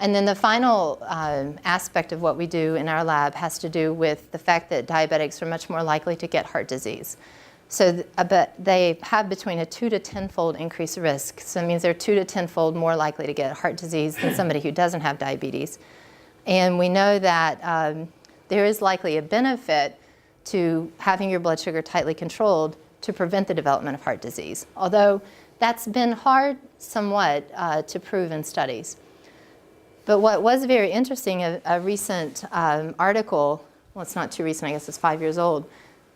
And then the final aspect of what we do in our lab has to do with the fact that diabetics are much more likely to get heart disease. So they have between a 2 to 10-fold increased risk. So it means they're 2 to 10-fold more likely to get heart disease than somebody who doesn't have diabetes. And we know that there is likely a benefit to having your blood sugar tightly controlled to prevent the development of heart disease, although that's been hard somewhat to prove in studies. But what was very interesting, a recent article, well, it's not too recent, I guess it's 5 years old,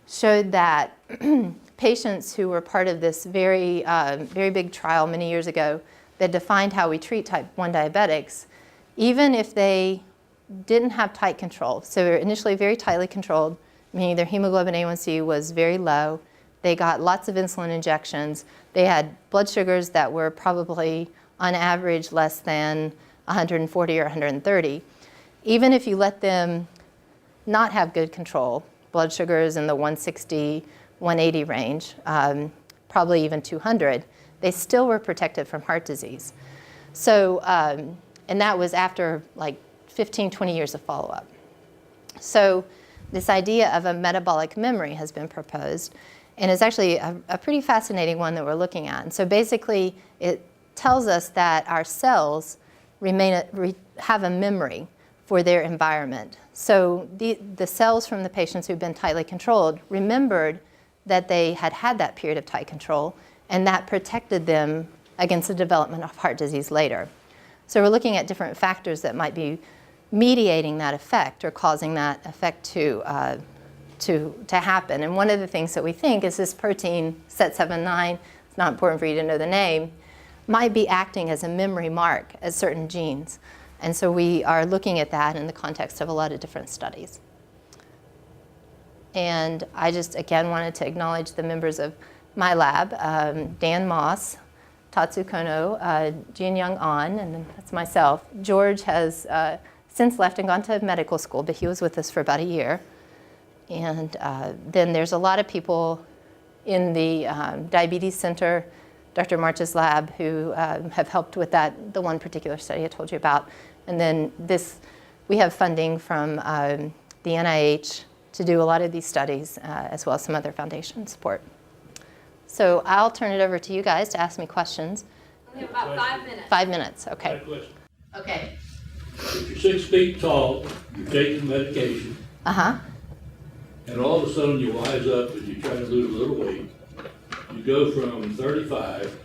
showed that patients who were part of this very big trial many years ago that defined how we treat type 1 diabetics, even if they didn't have tight control, so they were initially very tightly controlled, meaning their hemoglobin A1C was very low, they got lots of insulin injections, they had blood sugars that were probably on average less than 140 or 130. Even if you let them not have good control, blood sugars in the 160, 180 range, probably even 200, they still were protected from heart disease. So, and that was after like 15, 20 years of follow-up. So this idea of a metabolic memory has been proposed, and it's actually a pretty fascinating one that we're looking at. And so basically, it tells us that our cells have a memory for their environment. So the cells from the patients who've been tightly controlled remembered that they had had that period of tight control, and that protected them against the development of heart disease later. So we're looking at different factors that might be mediating that effect or causing that effect to happen. And one of the things that we think is this protein, SET79, it's not important for you to know the name, might be acting as a memory mark at certain genes. And so we are looking at that in the context of a lot of different studies. And I just, again, wanted to acknowledge the members of my lab, Dan Moss, Tatsu Kono, Jin-Young Ahn, and then that's myself. George has since left and gone to medical school, but he was with us for about a year. And then there's a lot of people in the Diabetes Center, Dr. March's lab, who have helped with that, the one particular study I told you about. And then we have funding from the NIH to do a lot of these studies, as well as some other foundation support. So I'll turn it over to you guys to ask me questions. We have about 5 minutes. 5 minutes, okay. I have a question. Okay. If you're 6 feet tall, you're taking medication, Uh-huh. and all of a sudden you wise up and you try to lose a little weight, you go from 35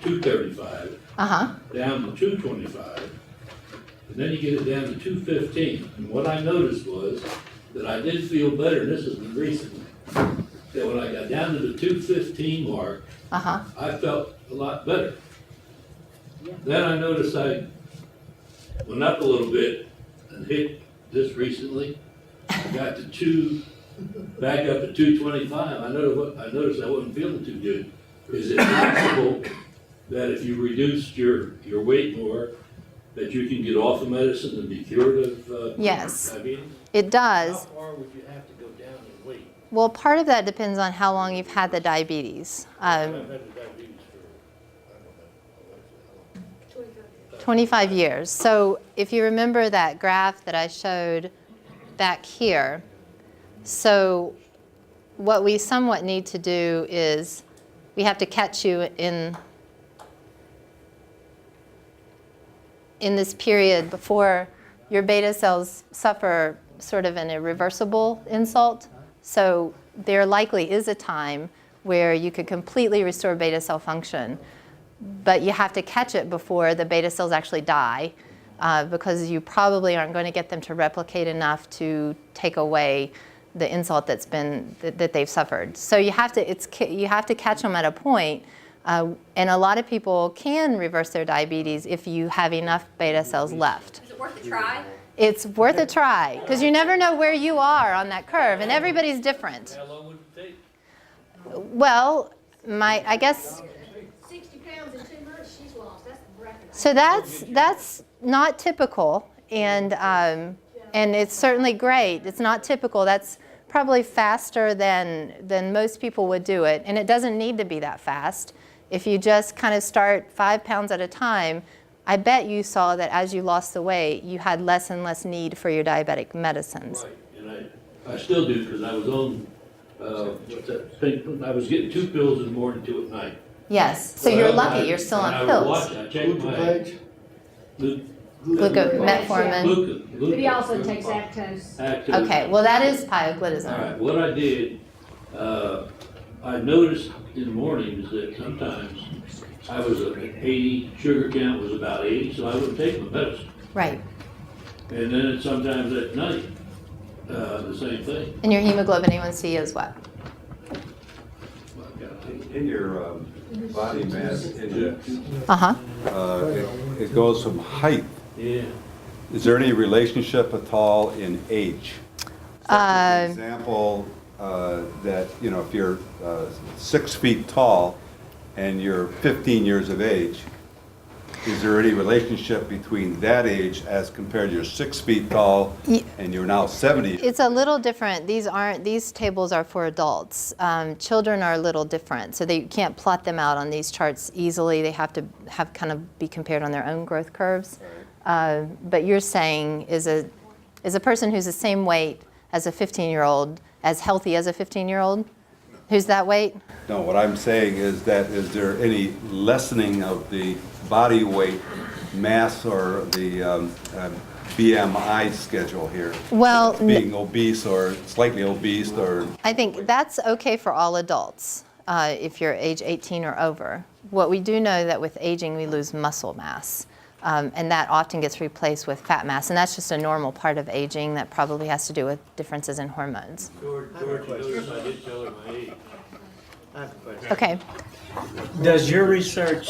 to 35, Uh-huh. down to 225, and then you get it down to 215. And what I noticed was that I did feel better, and this has been recently, that when I got down to the 215 mark, Uh-huh. I felt a lot better. Then I noticed I went up a little bit and hit this recently. I got to back up to 225. I noticed I wasn't feeling too good. Is it possible that if you reduced your weight more, that you can get off of medicine and be cured of Yes. diabetes? It does. How far would you have to go down in weight? Well, part of that depends on how long you've had the diabetes. I've had the diabetes for, 25 years. So if you remember that graph that I showed back here, so what we somewhat need to do is we have to catch you in this period before your beta cells suffer sort of an irreversible insult. So there likely is a time where you could completely restore beta cell function, but you have to catch it before the beta cells actually die, because you probably aren't going to get them to replicate enough to take away the insult that they've suffered. So you have to catch them at a point, and a lot of people can reverse their diabetes if you have enough beta cells left. Is it worth a try? It's worth a try, because you never know where you are on that curve, and everybody's different. how long would it take? Well, I guess, 60 pounds in 2 months she's lost. That's the record. so that's not typical, and it's certainly great. It's not typical. That's probably faster than most people would do it, and it doesn't need to be that fast. If you just kind of start 5 pounds at a time, I bet you saw that as you lost the weight, you had less and less need for your diabetic medicines. Right, and I still do, because I was on, what's that thing, I was getting 2 pills in the morning, 2 at night. Yes, so you're Well, lucky, you're still and on I would pills. watch, I checked my. Metformin. But he also takes Actos. Actos. Okay, well, that is All pioglitazone. right, what I did, I noticed in the mornings that sometimes I was at 80, sugar count was about 80, so I wouldn't take my medicine. Right, And then sometimes at night, the same thing. and your hemoglobin A1C is what? In your body mass index, Uh-huh. it goes from height. Yeah. Is there any relationship at all in age? For example, that, you know, if you're 6 feet tall and you're 15 years of age, is there any relationship between that age as compared to you're 6 feet tall and you're now 70? It's a little different. These tables are for adults. Children are a little different, so you can't plot them out on these charts easily. They have to kind of be compared on their own growth curves. But you're saying is a person who's the same weight as a 15-year-old, as healthy as a 15-year-old? Who's that weight? No, what I'm saying is that is there any lessening of the body weight mass or the BMI schedule here? Well, Being obese or slightly obese or? I think that's okay for all adults if you're age 18 or over. What we do know that with aging we lose muscle mass, and that often gets replaced with fat mass, and that's just a normal part of aging that probably has to do with differences in hormones. George, you noticed I did tell her my age. I have a question. Okay. Does your research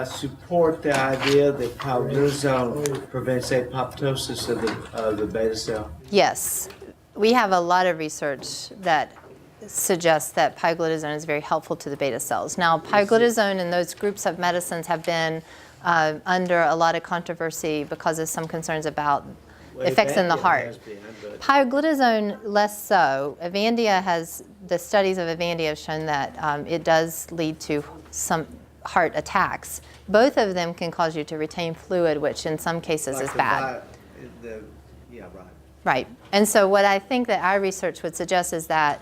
support the idea that pioglitazone prevents apoptosis of the beta cell? Yes, we have a lot of research that suggests that pioglitazone is very helpful to the beta cells. Now, pioglitazone and those groups of medicines have been under a lot of controversy because of some concerns about effects in the heart. Pioglitazone, less so. The studies of Avandia have shown that it does lead to some heart attacks. Both of them can cause you to retain fluid, which in some cases is bad. Yeah, right. Right. And so what I think that our research would suggest is that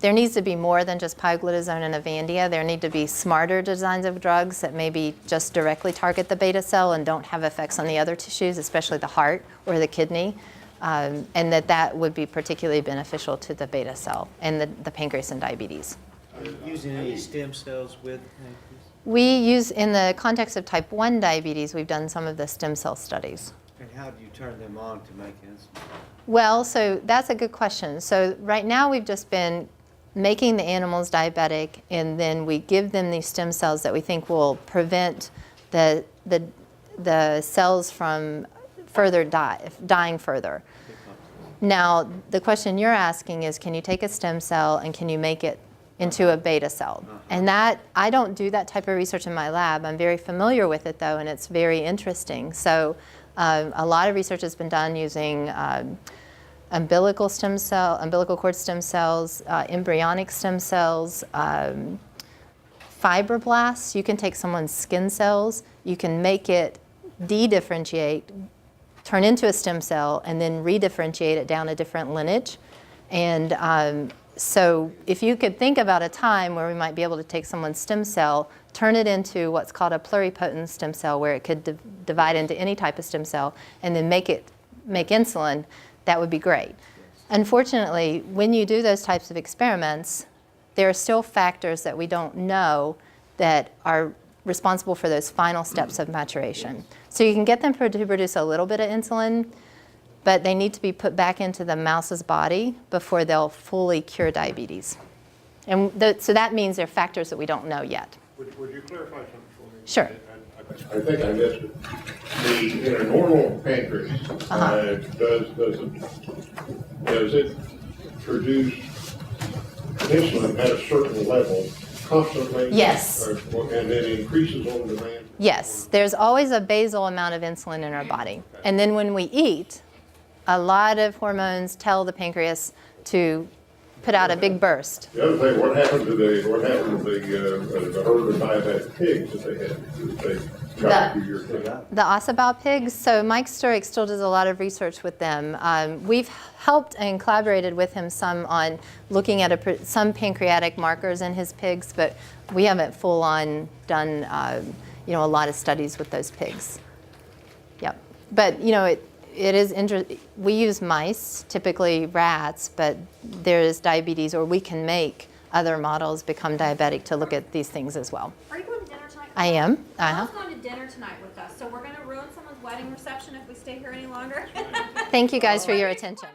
there needs to be more than just pioglitazone and Avandia. There need to be smarter designs of drugs that maybe just directly target the beta cell and don't have effects on the other tissues, especially the heart or the kidney, and that would be particularly beneficial to the beta cell and the pancreas and diabetes. Are you using any stem cells with pancreas? We use, in the context of type 1 diabetes, we've done some of the stem cell studies. And how do you turn them on to make insulin? Well, so that's a good question. So right now we've just been making the animals diabetic, and then we give them these stem cells that we think will prevent the cells from dying further. Now, the question you're asking is, can you take a stem cell and can you make it into a beta cell? And that, I don't do that type of research in my lab. I'm very familiar with it though, and it's very interesting. So a lot of research has been done using umbilical cord stem cells, embryonic stem cells, fibroblasts. You can take someone's skin cells, you can make it de-differentiate, turn into a stem cell, and then redifferentiate it down a different lineage. And so if you could think about a time where we might be able to take someone's stem cell, turn it into what's called a pluripotent stem cell, where it could divide into any type of stem cell, and then make insulin, that would be great. Unfortunately, when you do those types of experiments, there are still factors that we don't know that are responsible for those final steps of maturation. So you can get them to produce a little bit of insulin, but they need to be put back into the mouse's body before they'll fully cure diabetes. And so that means there are factors that we don't know yet. Would you clarify something for me? Sure. I think I missed it. In a normal pancreas, does it produce insulin at a certain level constantly? Yes. And then increases on demand? Yes, there's always a basal amount of insulin in our body. And then when we eat, a lot of hormones tell the pancreas to put out a big burst. The other thing, what happened to the herd of diabetic pigs that they had? try to do your thing. The Ossabal pigs, so Mike Sturek still does a lot of research with them. We've helped and collaborated with him some on looking at some pancreatic markers in his pigs, but we haven't full on done a lot of studies with those pigs. Yep. But it is interesting. We use mice, typically rats, but there is diabetes, or we can make other models become diabetic to look at these things as well. Are you going to dinner tonight? I am. Mom's going to dinner tonight with us, so we're going to ruin someone's wedding reception if we stay here any longer. Thank you guys for your attention.